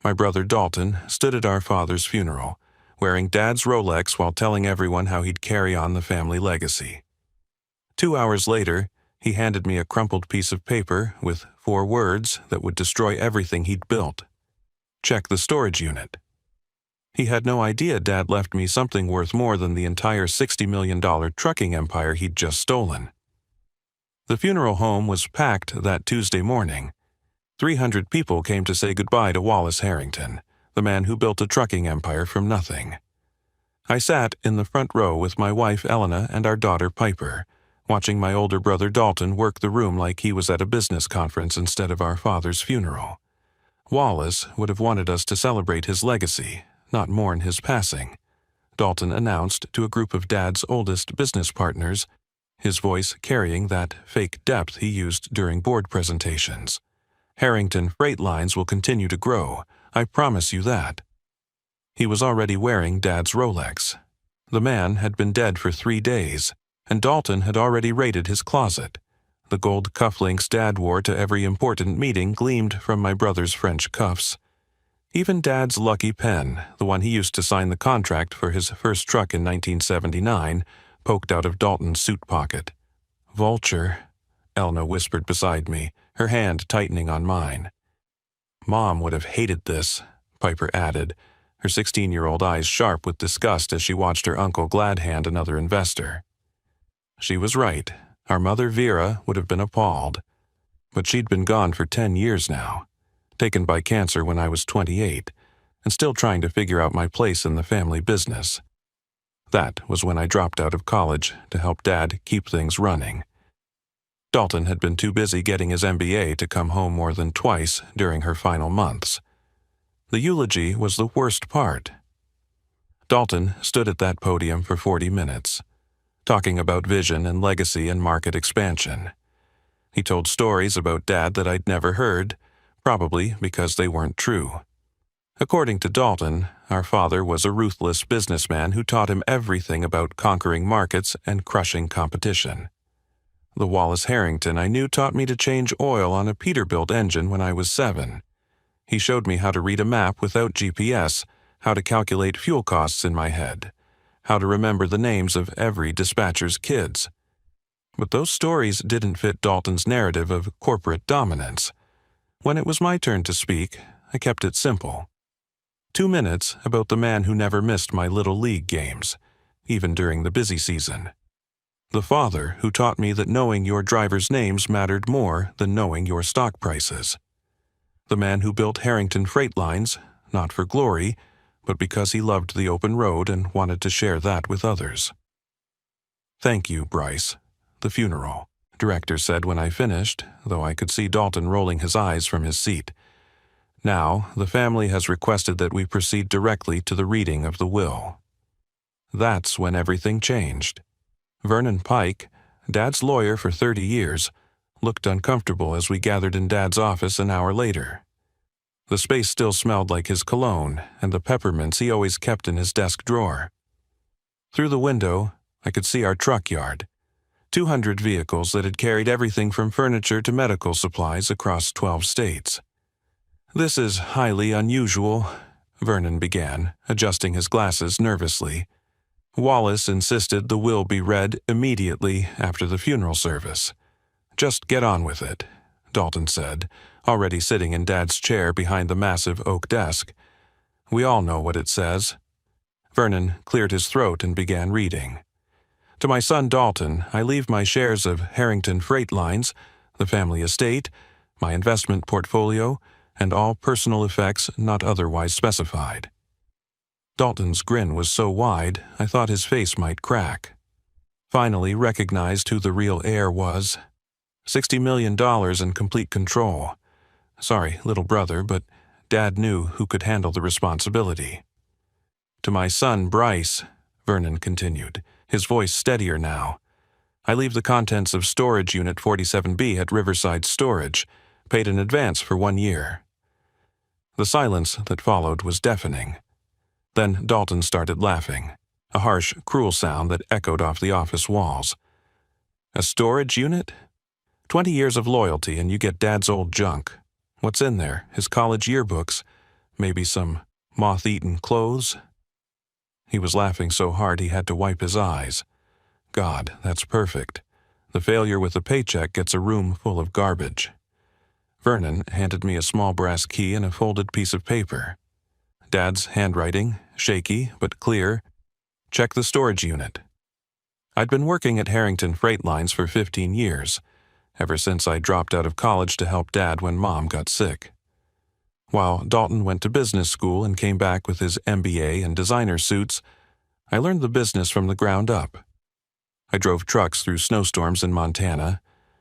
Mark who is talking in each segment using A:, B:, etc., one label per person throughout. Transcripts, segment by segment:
A: My brother Dalton stood at our father's funeral, wearing Dad's Rolex while telling everyone how he'd carry on the family legacy. 2 hours later, he handed me a crumpled piece of paper with 4 words that would destroy everything he'd built. Check the storage unit. He had no idea Dad left me something worth more than the entire $60 million trucking empire he'd just stolen. The funeral home was packed that Tuesday morning. 300 people came to say goodbye to Wallace Harrington, the man who built a trucking empire from nothing. I sat in the front row with my wife Elena and our daughter Piper, watching my older brother Dalton work the room like he was at a business conference instead of our father's funeral. Wallace would have wanted us to celebrate his legacy, not mourn his passing, Dalton announced to a group of Dad's oldest business partners, his voice carrying that fake depth he used during board presentations. Harrington Freight Lines will continue to grow, I promise you that. He was already wearing Dad's Rolex. The man had been dead for 3 days, and Dalton had already raided his closet. The gold cufflinks Dad wore to every important meeting gleamed from my brother's French cuffs. Even Dad's lucky pen, the one he used to sign the contract for his first truck in 1979, poked out of Dalton's suit pocket. "Vulture," Elna whispered beside me, her hand tightening on mine. "Mom would have hated this," Piper added, her 16-year-old eyes sharp with disgust as she watched her uncle glad-hand another investor. She was right. Our mother Vera would have been appalled. But she'd been gone for 10 years now, taken by cancer when I was 28, and still trying to figure out my place in the family business. That was when I dropped out of college to help Dad keep things running. Dalton had been too busy getting his MBA to come home more than twice during her final months. The eulogy was the worst part. Dalton stood at that podium for 40 minutes, talking about vision and legacy and market expansion. He told stories about Dad that I'd never heard, probably because they weren't true. According to Dalton, our father was a ruthless businessman who taught him everything about conquering markets and crushing competition. The Wallace Harrington I knew taught me to change oil on a Peterbilt engine when I was 7. He showed me how to read a map without GPS, how to calculate fuel costs in my head, how to remember the names of every dispatcher's kids. But those stories didn't fit Dalton's narrative of corporate dominance. When it was my turn to speak, I kept it simple. 2 minutes about the man who never missed my Little League games, even during the busy season. The father who taught me that knowing your drivers' names mattered more than knowing your stock prices. The man who built Harrington Freight Lines, not for glory, but because he loved the open road and wanted to share that with others. "Thank you, Bryce," the funeral director said when I finished, though I could see Dalton rolling his eyes from his seat. "Now, the family has requested that we proceed directly to the reading of the will." That's when everything changed. Vernon Pike, Dad's lawyer for 30 years, looked uncomfortable as we gathered in Dad's office an hour later. The space still smelled like his cologne and the peppermints he always kept in his desk drawer. Through the window, I could see our truck yard. 200 vehicles that had carried everything from furniture to medical supplies across 12 states. "This is highly unusual," Vernon began, adjusting his glasses nervously. Wallace insisted the will be read immediately after the funeral service. "Just get on with it," Dalton said, already sitting in Dad's chair behind the massive oak desk. "We all know what it says." Vernon cleared his throat and began reading. "To my son Dalton, I leave my shares of Harrington Freight Lines, the family estate, my investment portfolio, and all personal effects not otherwise specified." Dalton's grin was so wide, I thought his face might crack. Finally recognized who the real heir was. $60 million in complete control. Sorry, little brother, but Dad knew who could handle the responsibility. "To my son Bryce," Vernon continued, his voice steadier now, "I leave the contents of Storage Unit 47B at Riverside Storage, paid in advance for 1 year." The silence that followed was deafening. Then Dalton started laughing, a harsh, cruel sound that echoed off the office walls. "A storage unit? 20 years of loyalty and you get Dad's old junk. What's in there? His college yearbooks? Maybe some moth-eaten clothes? He was laughing so hard he had to wipe his eyes. God, that's perfect. The failure with a paycheck gets a room full of garbage. Vernon handed me a small brass key and a folded piece of paper. Dad's handwriting, shaky but clear. Check the storage unit. I'd been working at Harrington Freight Lines for 15 years, ever since I dropped out of college to help Dad when Mom got sick. While Dalton went to business school and came back with his MBA and designer suits, I learned the business from the ground up. I drove trucks through snowstorms in Montana,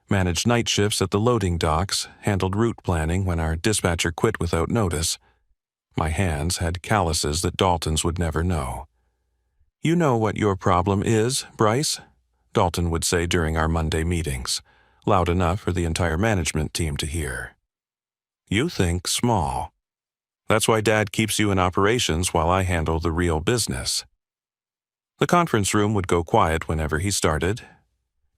A: managed night shifts at the loading docks, handled route planning when our dispatcher quit without notice. My hands had calluses that Dalton's would never know. "You know what your problem is, Bryce?" Dalton would say during our Monday meetings, loud enough for the entire management team to hear. "You think small. That's why Dad keeps you in operations while I handle the real business." The conference room would go quiet whenever he started.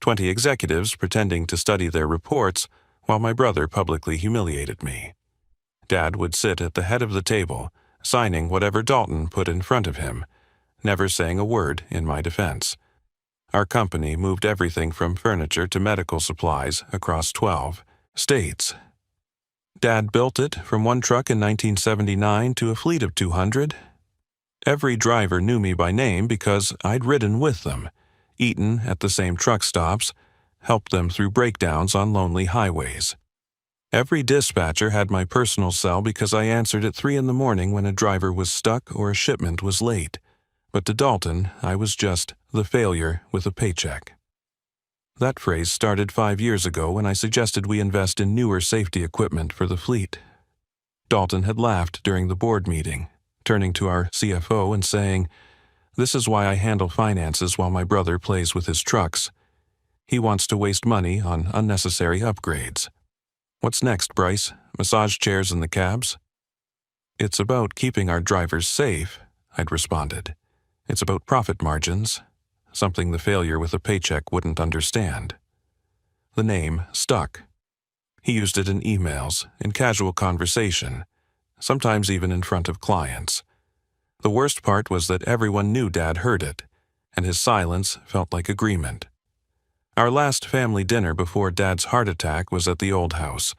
A: 20 executives pretending to study their reports while my brother publicly humiliated me. Dad would sit at the head of the table, signing whatever Dalton put in front of him, never saying a word in my defense. Our company moved everything from furniture to medical supplies across 12 states. Dad built it from one truck in 1979 to a fleet of 200. Every driver knew me by name because I'd ridden with them, eaten at the same truck stops, helped them through breakdowns on lonely highways. Every dispatcher had my personal cell because I answered at 3 a.m. when a driver was stuck or a shipment was late. But to Dalton, I was just the failure with a paycheck. That phrase started 5 years ago when I suggested we invest in newer safety equipment for the fleet. Dalton had laughed during the board meeting, turning to our CFO and saying, "This is why I handle finances while my brother plays with his trucks. He wants to waste money on unnecessary upgrades." "What's next, Bryce? Massage chairs in the cabs?" "It's about keeping our drivers safe," I'd responded. "It's about profit margins, something the failure with a paycheck wouldn't understand." The name stuck. He used it in emails, in casual conversation, sometimes even in front of clients. The worst part was that everyone knew Dad heard it, and his silence felt like agreement. Our last family dinner before Dad's heart attack was at the old house,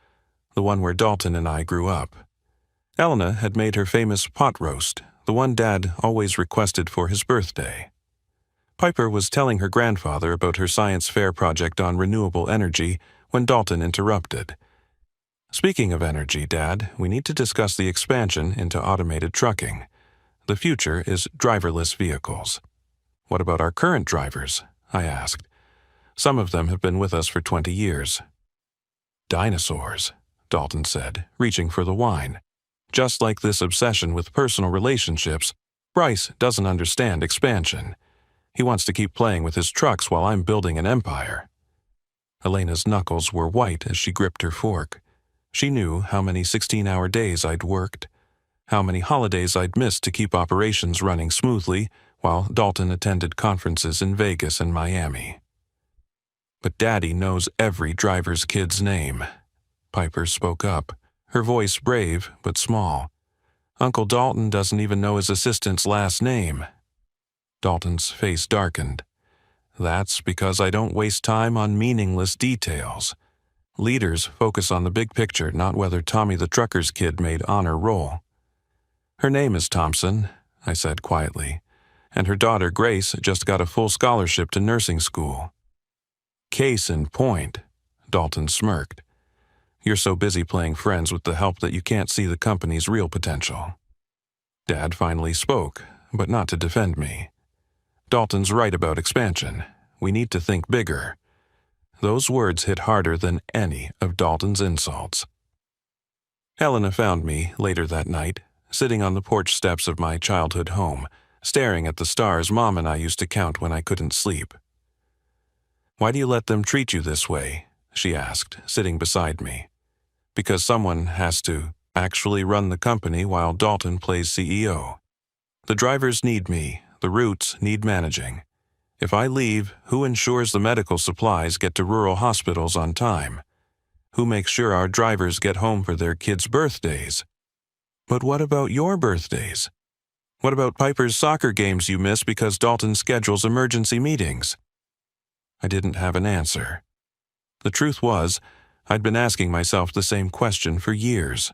A: the one where Dalton and I grew up. Elena had made her famous pot roast, the one Dad always requested for his birthday. Piper was telling her grandfather about her science fair project on renewable energy when Dalton interrupted. "Speaking of energy, Dad, we need to discuss the expansion into automated trucking. The future is driverless vehicles." "What about our current drivers?" I asked. "Some of them have been with us for 20 years. "Dinosaurs," Dalton said, reaching for the wine. "Just like this obsession with personal relationships, Bryce doesn't understand expansion. He wants to keep playing with his trucks while I'm building an empire." Elena's knuckles were white as she gripped her fork. She knew how many 16-hour days I'd worked, how many holidays I'd missed to keep operations running smoothly while Dalton attended conferences in Vegas and Miami. "But Daddy knows every driver's kid's name," Piper spoke up, her voice brave but small. "Uncle Dalton doesn't even know his assistant's last name." Dalton's face darkened. "That's because I don't waste time on meaningless details. Leaders focus on the big picture, not whether Tommy the trucker's kid made honor roll." "Her name is Thompson," I said quietly, "and her daughter Grace just got a full scholarship to nursing school." "Case in point," Dalton smirked. "You're so busy playing friends with the help that you can't see the company's real potential." Dad finally spoke, but not to defend me. "Dalton's right about expansion. We need to think bigger." Those words hit harder than any of Dalton's insults. Helena found me later that night, sitting on the porch steps of my childhood home, staring at the stars Mom and I used to count when I couldn't sleep. "Why do you let them treat you this way?" she asked, sitting beside me. "Because someone has to actually run the company while Dalton plays CEO. The drivers need me. The routes need managing. If I leave, who ensures the medical supplies get to rural hospitals on time? Who makes sure our drivers get home for their kids' birthdays?" But what about your birthdays? What about Piper's soccer games you miss because Dalton schedules emergency meetings? I didn't have an answer. The truth was, I'd been asking myself the same question for years.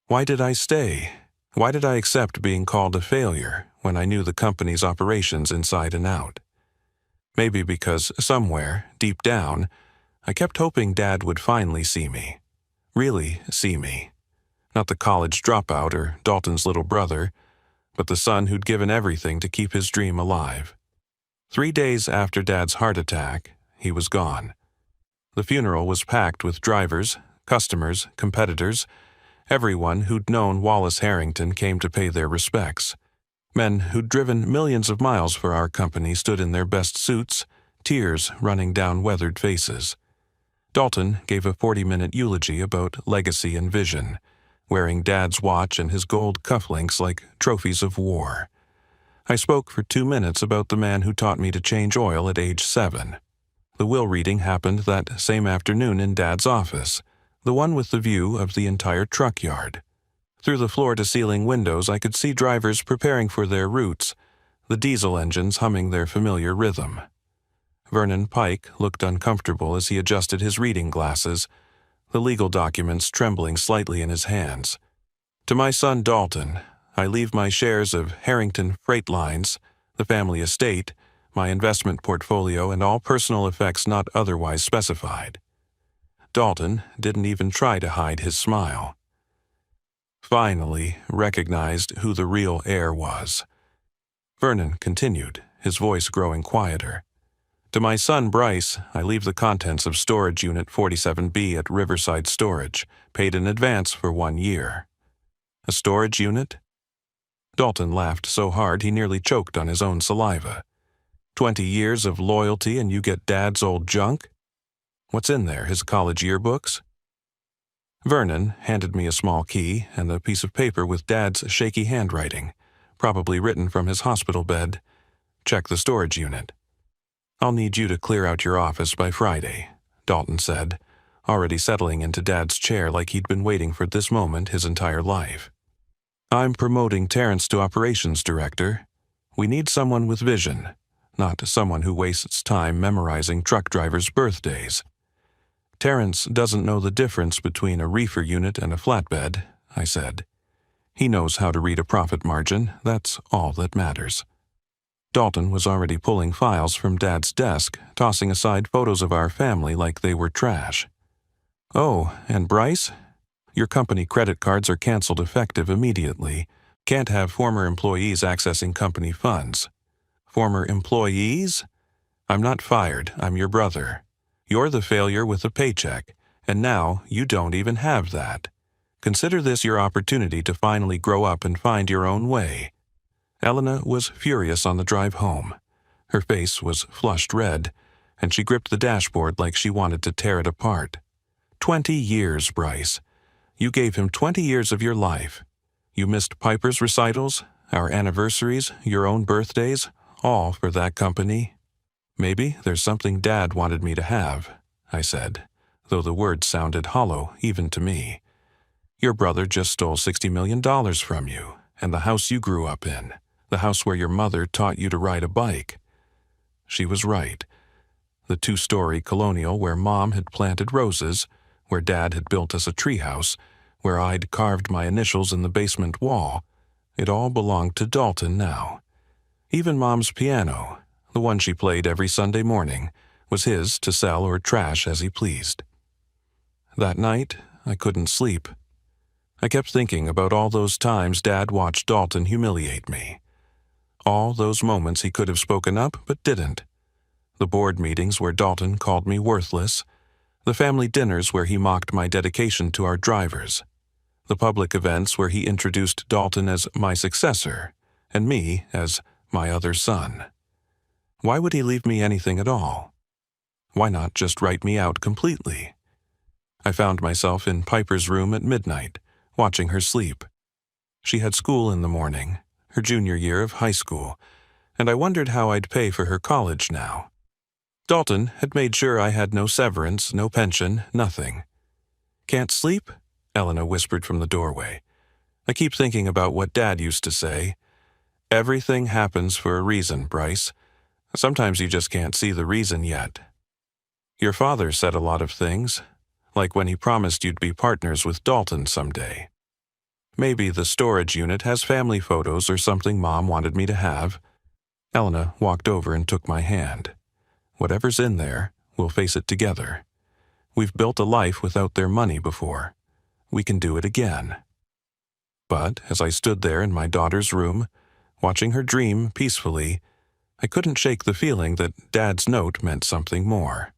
A: Why did I stay? Why did I accept being called a failure when I knew the company's operations inside and out? Maybe because somewhere, deep down, I kept hoping Dad would finally see me. Really see me. Not the college dropout or Dalton's little brother, but the son who'd given everything to keep his dream alive. 3 days after Dad's heart attack, he was gone. The funeral was packed with drivers, customers, competitors. Everyone who'd known Wallace Harrington came to pay their respects. Men who'd driven millions of miles for our company stood in their best suits, tears running down weathered faces. Dalton gave a 40-minute eulogy about legacy and vision, wearing Dad's watch and his gold cufflinks like trophies of war. I spoke for 2 minutes about the man who taught me to change oil at age 7. The will reading happened that same afternoon in Dad's office, the one with the view of the entire truck yard. Through the floor-to-ceiling windows I could see drivers preparing for their routes, the diesel engines humming their familiar rhythm. Vernon Pike looked uncomfortable as he adjusted his reading glasses, the legal documents trembling slightly in his hands. To my son Dalton, I leave my shares of Harrington Freight Lines, the family estate, my investment portfolio, and all personal effects not otherwise specified. Dalton didn't even try to hide his smile. Finally recognized who the real heir was. Vernon continued, his voice growing quieter. To my son Bryce, I leave the contents of Storage Unit 47B at Riverside Storage, paid in advance for 1 year. A storage unit? Dalton laughed so hard he nearly choked on his own saliva. 20 years of loyalty and you get Dad's old junk? What's in there, his college yearbooks? Vernon handed me a small key and a piece of paper with Dad's shaky handwriting, probably written from his hospital bed. Check the storage unit. I'll need you to clear out your office by Friday, Dalton said, already settling into Dad's chair like he'd been waiting for this moment his entire life. I'm promoting Terrence to operations director. We need someone with vision, not someone who wastes time memorizing truck drivers' birthdays. Terrence doesn't know the difference between a reefer unit and a flatbed, I said. He knows how to read a profit margin, that's all that matters. Dalton was already pulling files from Dad's desk, tossing aside photos of our family like they were trash. Oh, and Bryce? Your company credit cards are canceled effective immediately. Can't have former employees accessing company funds. Former employees? I'm not fired, I'm your brother. You're the failure with a paycheck, and now you don't even have that. Consider this your opportunity to finally grow up and find your own way. Elena was furious on the drive home. Her face was flushed red, and she gripped the dashboard like she wanted to tear it apart. 20 years, Bryce. You gave him 20 years of your life. You missed Piper's recitals, our anniversaries, your own birthdays, all for that company. Maybe there's something Dad wanted me to have, I said, though the words sounded hollow even to me. Your brother just stole $60 million from you, and the house you grew up in, the house where your mother taught you to ride a bike. She was right. The 2-story colonial where Mom had planted roses, where Dad had built us a treehouse, where I'd carved my initials in the basement wall, it all belonged to Dalton now. Even Mom's piano, the one she played every Sunday morning, was his to sell or trash as he pleased. That night, I couldn't sleep. I kept thinking about all those times Dad watched Dalton humiliate me. All those moments he could have spoken up but didn't. The board meetings where Dalton called me worthless. The family dinners where he mocked my dedication to our drivers. The public events where he introduced Dalton as my successor and me as my other son. Why would he leave me anything at all? Why not just write me out completely? I found myself in Piper's room at midnight, watching her sleep. She had school in the morning, her junior year of high school, and I wondered how I'd pay for her college now. Dalton had made sure I had no severance, no pension, nothing. Can't sleep? Elena whispered from the doorway. I keep thinking about what Dad used to say. Everything happens for a reason, Bryce. Sometimes you just can't see the reason yet. Your father said a lot of things, like when he promised you'd be partners with Dalton someday. Maybe the storage unit has family photos or something Mom wanted me to have. Elena walked over and took my hand. Whatever's in there, we'll face it together. We've built a life without their money before. We can do it again. But as I stood there in my daughter's room, watching her dream peacefully, I couldn't shake the feeling that Dad's note meant something more.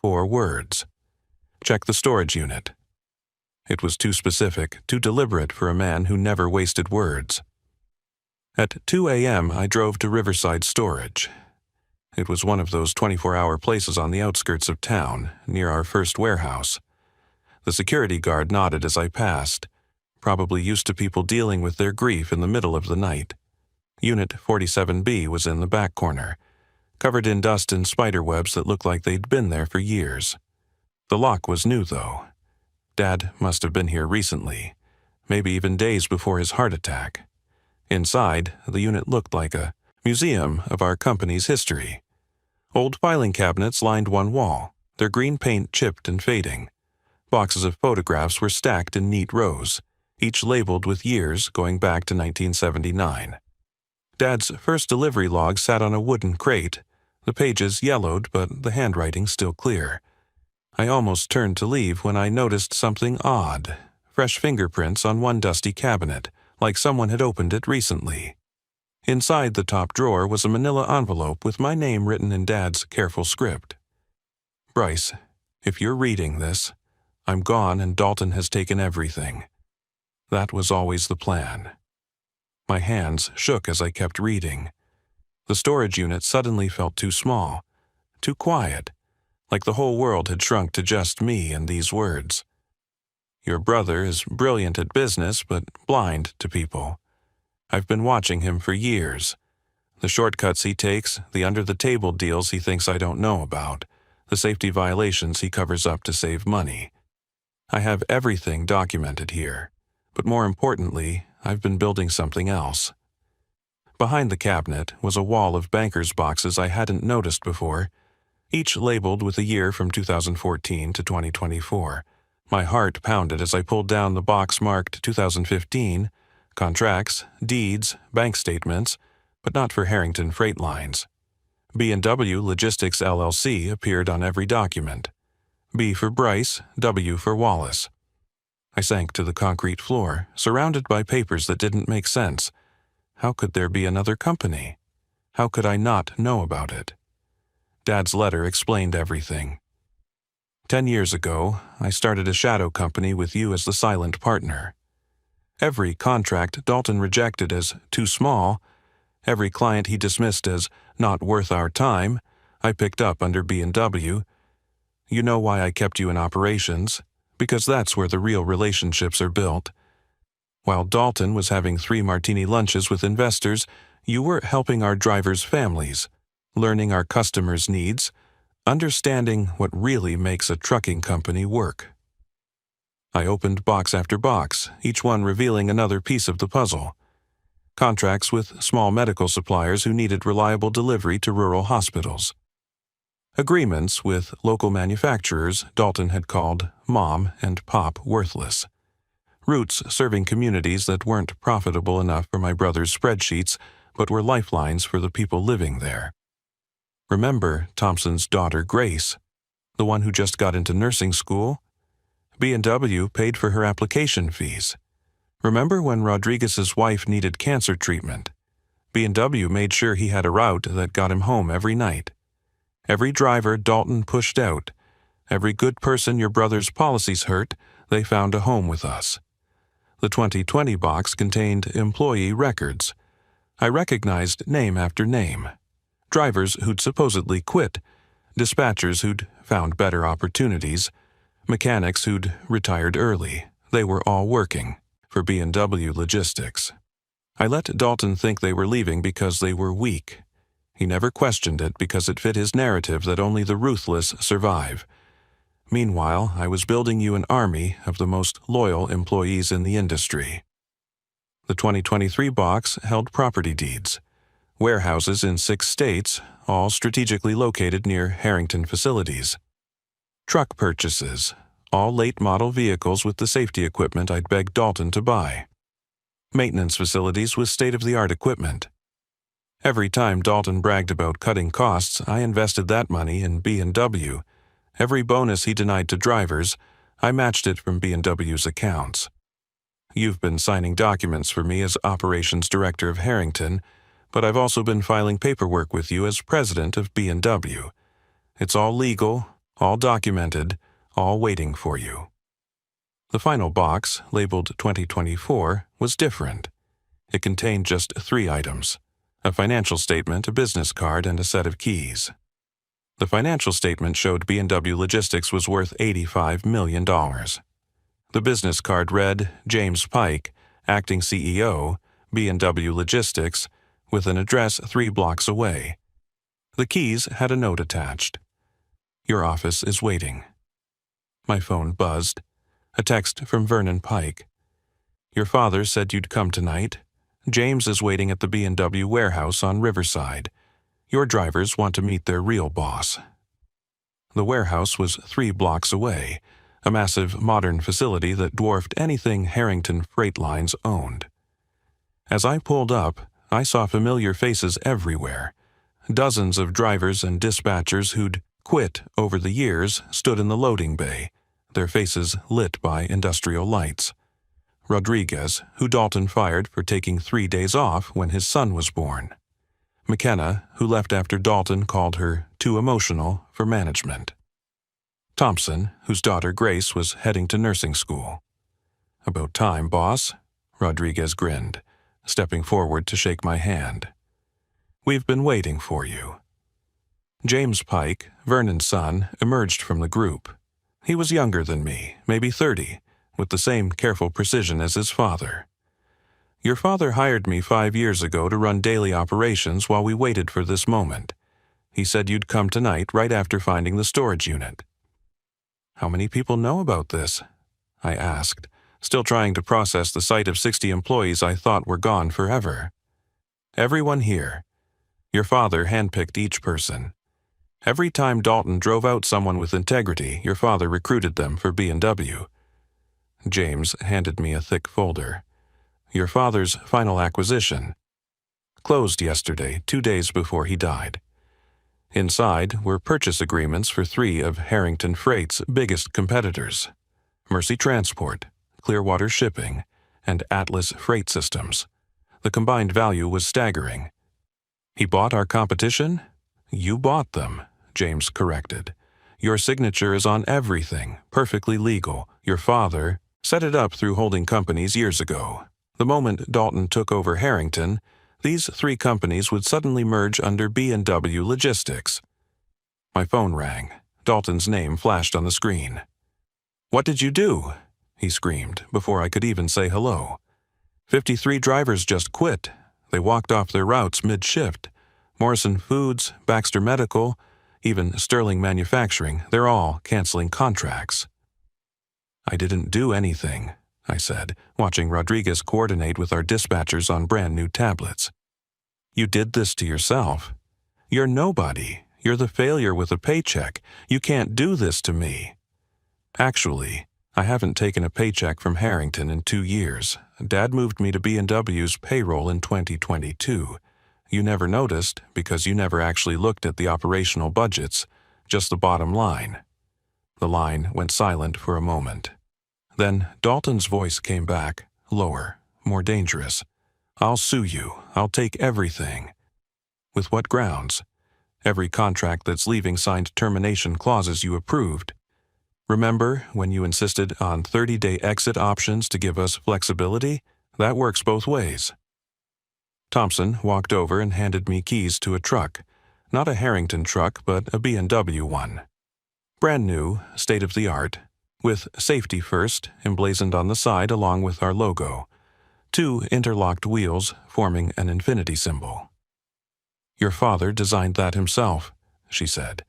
A: 4 words. Check the storage unit. It was too specific, too deliberate for a man who never wasted words. At 2 a.m., I drove to Riverside Storage. It was one of those 24-hour places on the outskirts of town, near our first warehouse. The security guard nodded as I passed, probably used to people dealing with their grief in the middle of the night. Unit 47B was in the back corner, covered in dust and spider webs that looked like they'd been there for years. The lock was new, though. Dad must have been here recently, maybe even days before his heart attack. Inside, the unit looked like a museum of our company's history. Old filing cabinets lined one wall, their green paint chipped and fading. Boxes of photographs were stacked in neat rows, each labeled with years going back to 1979. Dad's first delivery log sat on a wooden crate, the pages yellowed but the handwriting still clear. I almost turned to leave when I noticed something odd, fresh fingerprints on one dusty cabinet, like someone had opened it recently. Inside the top drawer was a manila envelope with my name written in Dad's careful script. Bryce, if you're reading this, I'm gone and Dalton has taken everything. That was always the plan. My hands shook as I kept reading. The storage unit suddenly felt too small, too quiet, like the whole world had shrunk to just me and these words. Your brother is brilliant at business, but blind to people. I've been watching him for years. The shortcuts he takes, the under-the-table deals he thinks I don't know about, the safety violations he covers up to save money. I have everything documented here, but more importantly, I've been building something else. Behind the cabinet was a wall of banker's boxes I hadn't noticed before, each labeled with a year from 2014 to 2024. My heart pounded as I pulled down the box marked 2015, contracts, deeds, bank statements, but not for Harrington Freight Lines. B&W Logistics LLC appeared on every document. B for Bryce, W for Wallace. I sank to the concrete floor, surrounded by papers that didn't make sense. How could there be another company? How could I not know about it? Dad's letter explained everything. 10 years ago, I started a shadow company with you as the silent partner. Every contract Dalton rejected as too small, every client he dismissed as not worth our time, I picked up under B&W. You know why I kept you in operations, because that's where the real relationships are built. While Dalton was having 3 martini lunches with investors, you were helping our drivers' families, learning our customers' needs, understanding what really makes a trucking company work. I opened box after box, each one revealing another piece of the puzzle. Contracts with small medical suppliers who needed reliable delivery to rural hospitals. Agreements with local manufacturers Dalton had called Mom and Pop worthless. Routes serving communities that weren't profitable enough for my brother's spreadsheets, but were lifelines for the people living there. Remember Thompson's daughter Grace, the one who just got into nursing school? B&W paid for her application fees. Remember when Rodriguez's wife needed cancer treatment? B&W made sure he had a route that got him home every night. Every driver Dalton pushed out, every good person your brother's policies hurt, they found a home with us. The 2020 box contained employee records. I recognized name after name. Drivers who'd supposedly quit, dispatchers who'd found better opportunities, mechanics who'd retired early. They were all working for B&W Logistics. I let Dalton think they were leaving because they were weak. He never questioned it because it fit his narrative that only the ruthless survive. Meanwhile, I was building you an army of the most loyal employees in the industry. The 2023 box held property deeds, warehouses in 6 states, all strategically located near Harrington facilities. Truck purchases, all late-model vehicles with the safety equipment I'd begged Dalton to buy. Maintenance facilities with state-of-the-art equipment. Every time Dalton bragged about cutting costs, I invested that money in B&W. Every bonus he denied to drivers, I matched it from B&W's accounts. You've been signing documents for me as Operations Director of Harrington, but I've also been filing paperwork with you as President of B&W. It's all legal, all documented, all waiting for you. The final box, labeled 2024, was different. It contained just 3 items: a financial statement, a business card, and a set of keys. The financial statement showed B&W Logistics was worth $85 million. The business card read James Pike, Acting CEO, B&W Logistics, with an address 3 blocks away. The keys had a note attached. Your office is waiting. My phone buzzed. A text from Vernon Pike. Your father said you'd come tonight. James is waiting at the B&W warehouse on Riverside. Your drivers want to meet their real boss. The warehouse was 3 blocks away, a massive modern facility that dwarfed anything Harrington Freight Lines owned. As I pulled up, I saw familiar faces everywhere. Dozens of drivers and dispatchers who'd quit over the years stood in the loading bay, their faces lit by industrial lights. Rodriguez, who Dalton fired for taking 3 days off when his son was born. McKenna, who left after Dalton called her too emotional for management. Thompson, whose daughter Grace was heading to nursing school. About time, boss, Rodriguez grinned, stepping forward to shake my hand. We've been waiting for you. James Pike, Vernon's son, emerged from the group. He was younger than me, maybe 30, with the same careful precision as his father. Your father hired me 5 years ago to run daily operations while we waited for this moment. He said you'd come tonight right after finding the storage unit. How many people know about this? I asked, still trying to process the sight of 60 employees I thought were gone forever. Everyone here. Your father handpicked each person. Every time Dalton drove out someone with integrity, your father recruited them for B&W. James handed me a thick folder. Your father's final acquisition. Closed yesterday, 2 days before he died. Inside were purchase agreements for 3 of Harrington Freight's biggest competitors: Mercy Transport, Clearwater Shipping, and Atlas Freight Systems. The combined value was staggering. He bought our competition? You bought them, James corrected. Your signature is on everything, perfectly legal. Your father set it up through holding companies years ago. The moment Dalton took over Harrington, these 3 companies would suddenly merge under B&W Logistics. My phone rang. Dalton's name flashed on the screen. What did you do? He screamed before I could even say hello. 53 drivers just quit. They walked off their routes mid-shift. Morrison Foods, Baxter Medical, even Sterling Manufacturing, they're all canceling contracts. I didn't do anything, I said, watching Rodriguez coordinate with our dispatchers on brand new tablets. You did this to yourself. You're nobody. You're the failure with a paycheck. You can't do this to me. Actually, I haven't taken a paycheck from Harrington in 2 years. Dad moved me to B&W's payroll in 2022. You never noticed because you never actually looked at the operational budgets, just the bottom line. The line went silent for a moment. Then Dalton's voice came back, lower, more dangerous. I'll sue you. I'll take everything. With what grounds? Every contract that's leaving signed termination clauses you approved. Remember when you insisted on 30-day exit options to give us flexibility? That works both ways. Thompson walked over and handed me keys to a truck. Not a Harrington truck, but a B&W one. Brand new, state-of-the-art, with safety first emblazoned on the side along with our logo. 2 interlocked wheels forming an infinity symbol. Your father designed that himself, she said.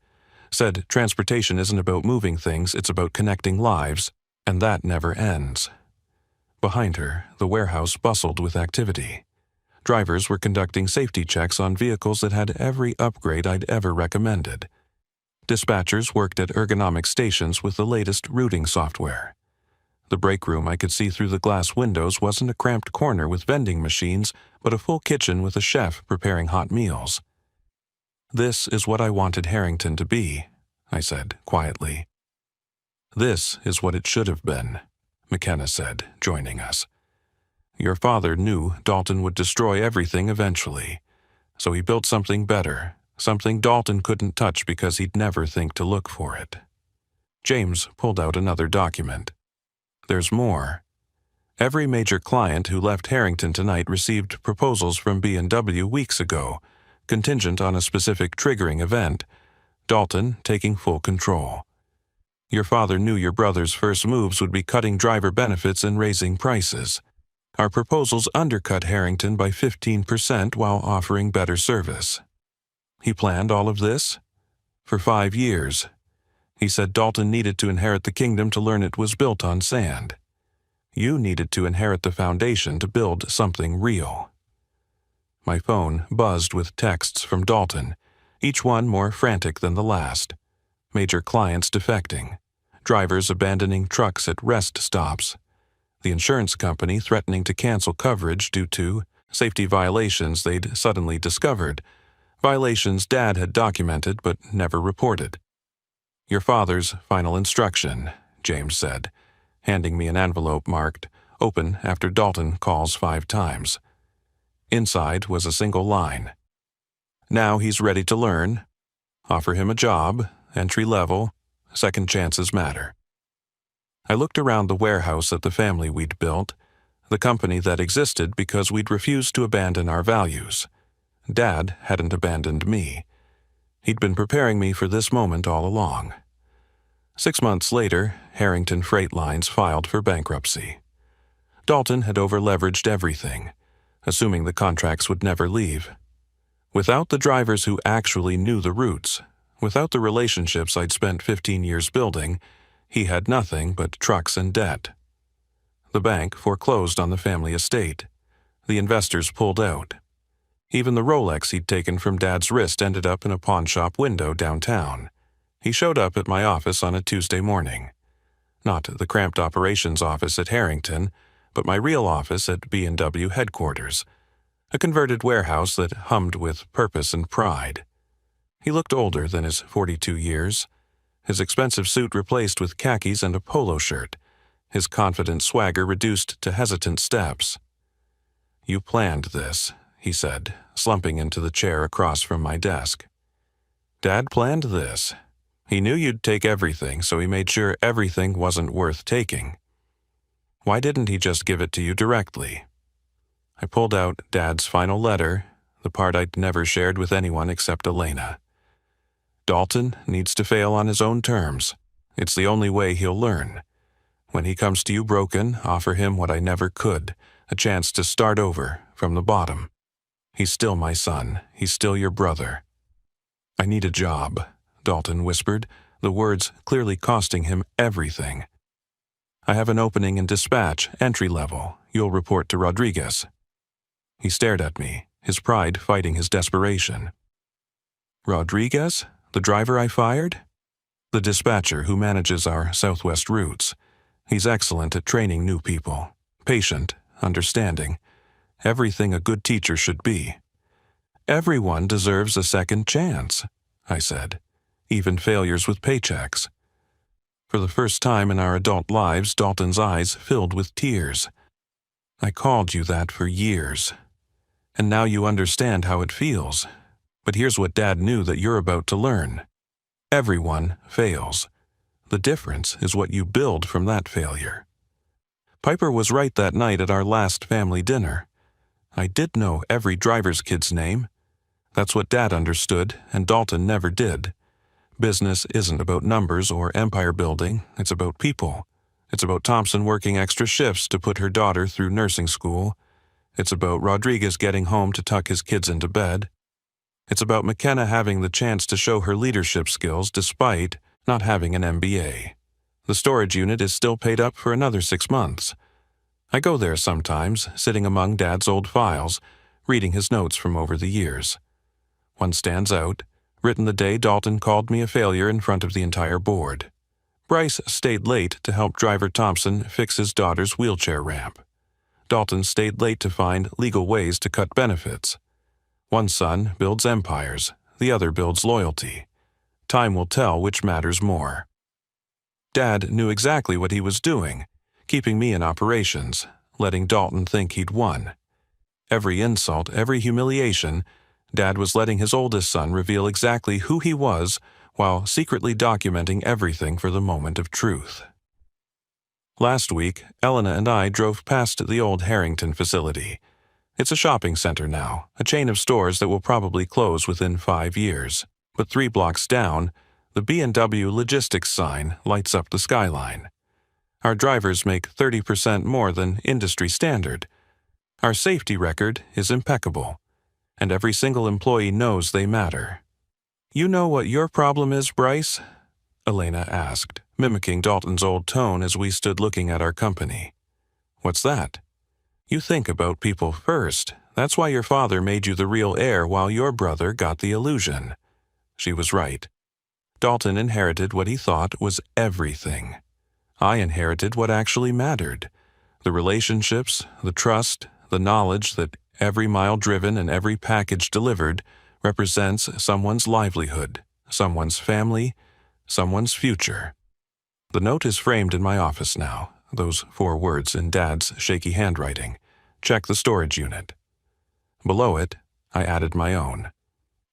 A: Said transportation isn't about moving things, it's about connecting lives, and that never ends. Behind her, the warehouse bustled with activity. Drivers were conducting safety checks on vehicles that had every upgrade I'd ever recommended. Dispatchers worked at ergonomic stations with the latest routing software. The break room I could see through the glass windows wasn't a cramped corner with vending machines, but a full kitchen with a chef preparing hot meals. "This is what I wanted Harrington to be," I said quietly. "This is what it should have been," McKenna said, joining us. "Your father knew Dalton would destroy everything eventually, so he built something better, something Dalton couldn't touch because he'd never think to look for it." James pulled out another document. "There's more. Every major client who left Harrington tonight received proposals from B&W weeks ago, contingent on a specific triggering event, Dalton taking full control. Your father knew your brother's first moves would be cutting driver benefits and raising prices. Our proposals undercut Harrington by 15% while offering better service. He planned all of this for 5 years. He said Dalton needed to inherit the kingdom to learn it was built on sand. You needed to inherit the foundation to build something real." My phone buzzed with texts from Dalton, each one more frantic than the last. Major clients defecting, drivers abandoning trucks at rest stops, the insurance company threatening to cancel coverage due to safety violations they'd suddenly discovered, violations Dad had documented but never reported. "Your father's final instruction," James said, handing me an envelope marked "Open after Dalton calls 5 times." Inside was a single line. "Now he's ready to learn. Offer him a job, entry level, second chances matter." I looked around the warehouse at the family we'd built, the company that existed because we'd refused to abandon our values. Dad hadn't abandoned me. He'd been preparing me for this moment all along. 6 months later, Harrington Freight Lines filed for bankruptcy. Dalton had over-leveraged everything, assuming the contracts would never leave. Without the drivers who actually knew the routes, without the relationships I'd spent 15 years building, he had nothing but trucks and debt. The bank foreclosed on the family estate. The investors pulled out. Even the Rolex he'd taken from Dad's wrist ended up in a pawnshop window downtown. He showed up at my office on a Tuesday morning. Not the cramped operations office at Harrington, but my real office at B&W headquarters, a converted warehouse that hummed with purpose and pride. He looked older than his 42 years, his expensive suit replaced with khakis and a polo shirt, his confident swagger reduced to hesitant steps. "You planned this," he said, slumping into the chair across from my desk. "Dad planned this. He knew you'd take everything, so he made sure everything wasn't worth taking. Why didn't he just give it to you directly?" I pulled out Dad's final letter, the part I'd never shared with anyone except Elena. "Dalton needs to fail on his own terms. It's the only way he'll learn. When he comes to you broken, offer him what I never could, a chance to start over from the bottom. He's still my son. He's still your brother." "I need a job," Dalton whispered, the words clearly costing him everything. "I have an opening in dispatch, entry level. You'll report to Rodriguez." He stared at me, his pride fighting his desperation. "Rodriguez? The driver I fired?" "The dispatcher who manages our Southwest routes. He's excellent at training new people. Patient, understanding. Everything a good teacher should be." "Everyone deserves a second chance," I said. "Even failures with paychecks." For the first time in our adult lives, Dalton's eyes filled with tears. "I called you that for years. And now you understand how it feels. But here's what Dad knew that you're about to learn. Everyone fails. The difference is what you build from that failure." Piper was right that night at our last family dinner. I did know every driver's kid's name. That's what Dad understood, and Dalton never did. Business isn't about numbers or empire building, it's about people. It's about Thompson working extra shifts to put her daughter through nursing school. It's about Rodriguez getting home to tuck his kids into bed. It's about McKenna having the chance to show her leadership skills despite not having an MBA. The storage unit is still paid up for another 6 months. I go there sometimes, sitting among Dad's old files, reading his notes from over the years. One stands out, written the day Dalton called me a failure in front of the entire board. Bryce stayed late to help driver Thompson fix his daughter's wheelchair ramp. Dalton stayed late to find legal ways to cut benefits. One son builds empires, the other builds loyalty. Time will tell which matters more. Dad knew exactly what he was doing, keeping me in operations, letting Dalton think he'd won. Every insult, every humiliation, Dad was letting his oldest son reveal exactly who he was while secretly documenting everything for the moment of truth. Last week, Elena and I drove past the old Harrington facility. It's a shopping center now, a chain of stores that will probably close within 5 years. But 3 blocks down, the B&W Logistics sign lights up the skyline. Our drivers make 30% more than industry standard. Our safety record is impeccable, and every single employee knows they matter. "You know what your problem is, Bryce?" Elena asked, mimicking Dalton's old tone as we stood looking at our company. "What's that?" "You think about people first. That's why your father made you the real heir while your brother got the illusion." She was right. Dalton inherited what he thought was everything. I inherited what actually mattered. The relationships, the trust, the knowledge that every mile driven and every package delivered represents someone's livelihood, someone's family, someone's future. The note is framed in my office now, those 4 words in Dad's shaky handwriting. Check the storage unit. Below it, I added my own.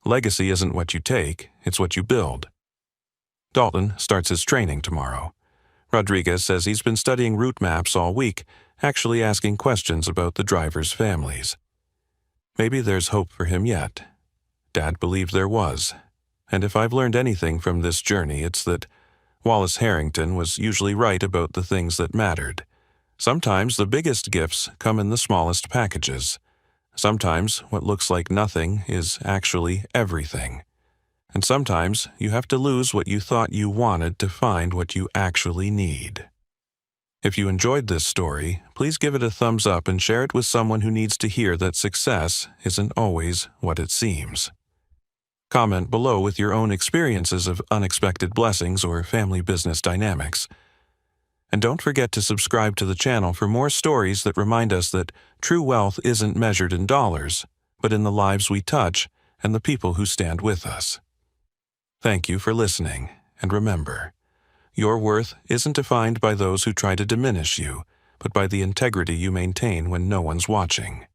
A: Legacy isn't what you take, it's what you build. Dalton starts his training tomorrow. Rodriguez says he's been studying route maps all week, actually asking questions about the drivers' families. Maybe there's hope for him yet. Dad believed there was. And if I've learned anything from this journey, it's that Wallace Harrington was usually right about the things that mattered. Sometimes the biggest gifts come in the smallest packages. Sometimes what looks like nothing is actually everything. And sometimes you have to lose what you thought you wanted to find what you actually need. If you enjoyed this story, please give it a thumbs up and share it with someone who needs to hear that success isn't always what it seems. Comment below with your own experiences of unexpected blessings or family business dynamics. And don't forget to subscribe to the channel for more stories that remind us that true wealth isn't measured in dollars, but in the lives we touch and the people who stand with us. Thank you for listening, and remember, your worth isn't defined by those who try to diminish you, but by the integrity you maintain when no one's watching.